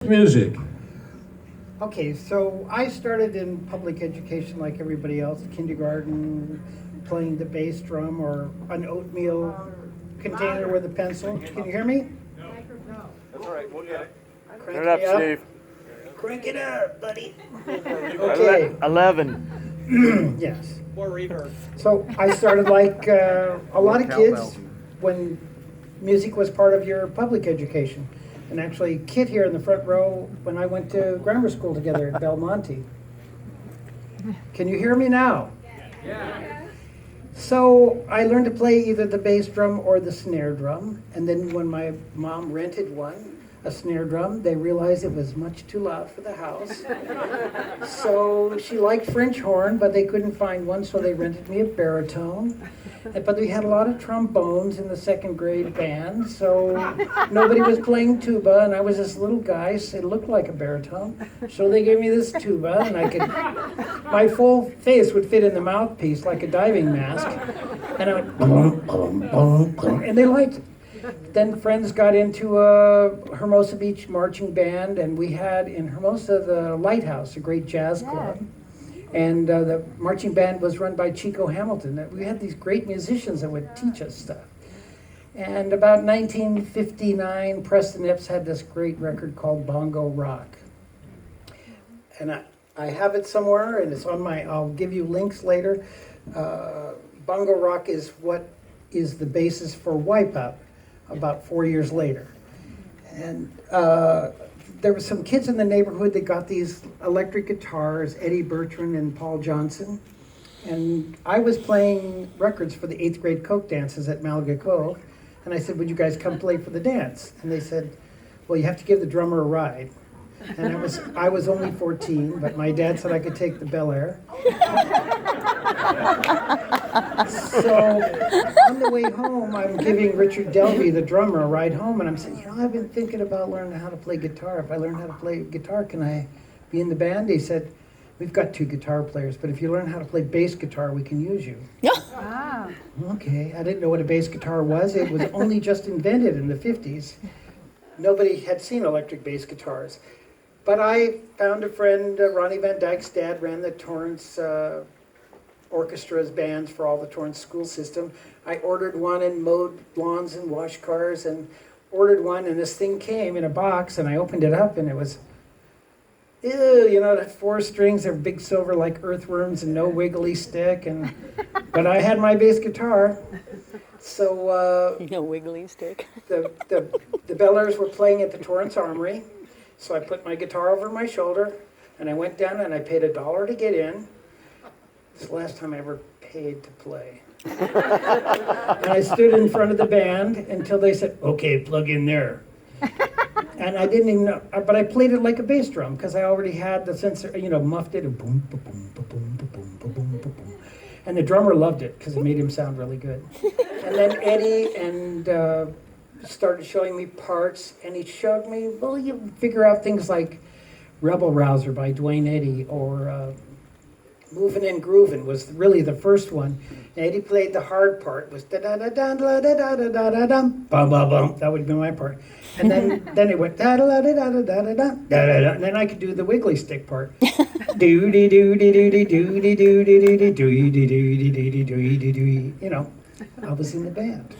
music. Okay, so I started in public education like everybody else, kindergarten, playing the bass drum or an oatmeal container with a pencil. Can you hear me? That's all right, we'll get it. Crank Turn it up, me Steve. Crank it up, buddy. Okay, 11. yes. More reverb. So I started like a lot of kids when music was part of your public education. And actually, Kit here in the front row when I went to grammar school together at Belmonte. Can you hear me now? Yeah. So I learned to play either the bass drum or the snare drum. And then when my mom rented one, a snare drum, they realized it was much too loud for the house. So she liked French horn, but they couldn't find one, so they rented me a baritone. But we had a lot of trombones in the second grade band, so nobody was playing tuba, and I was this little guy, so it looked like a baritone. So they gave me this tuba, and my full face would fit in the mouthpiece like a diving mask. And I went, boom, boom, boom, boom, and they liked it. Then friends got into a Hermosa Beach marching band, and we had in Hermosa the Lighthouse, a great jazz club. And the marching band was run by Chico Hamilton. We had these great musicians that would teach us stuff. And about 1959, Preston Epps had this great record called Bongo Rock. And I have it somewhere, and it's on I'll give you links later. Bongo Rock is what is the basis for Wipeout about 4 years later. And there were some kids in the neighborhood that got these electric guitars, Eddie Bertrand and Paul Johnson. And I was playing records for the 8th grade Coke dances at Malaga Cove. And I said, would you guys come play for the dance? And they said, well, you have to give the drummer a ride. And I was only 14, but my dad said I could take the Bel Air. So on the way home, I'm giving Richard Delby, the drummer, a ride home, and I'm saying, I've been thinking about learning how to play guitar. If I learn how to play guitar, can I be in the band? He said, we've got 2 guitar players, but if you learn how to play bass guitar, we can use you. Ah. Okay, I didn't know what a bass guitar was. It was only just invented in the 50s. Nobody had seen electric bass guitars. But I found a friend, Ronnie Van Dyke's dad ran the Torrance orchestras, bands for all the Torrance school system. I ordered one and mowed lawns and washed cars and ordered one, and this thing came in a box, and I opened it up, and it was, ew, the 4 strings are big silver like earthworms and no wiggly stick, but I had my bass guitar. So No wiggly stick. the Bel Airs were playing at the Torrance Armory. So I put my guitar over my shoulder, and I went down and I paid $1 to get in. It's the last time I ever paid to play. And I stood in front of the band until they said, okay, plug in there. And I didn't even know, but I played it like a bass drum because I already had the sensor, muffed it and boom, boom, boom, boom, boom, boom, boom, boom, boom. And the drummer loved it because it made him sound really good. And then Eddie started showing me parts, and he showed me, well, you figure out things like Rebel Rouser by Dwayne Eddy, or Movin' and Groovin' was really the first one. And Eddie played the hard part, was da-da-da-da-da-da-da-da-da-dum, bum-bum-bum, that would be my part. And then it went da-da-da-da-da-da-da-da-da, and then I could do the wiggly stick part. Do-dee-doo-dee-doo-dee-doo-dee-doo-dee-doo-dee-doo-dee-doo-dee-doo-dee-doo-dee-doo-dee. I was in the band.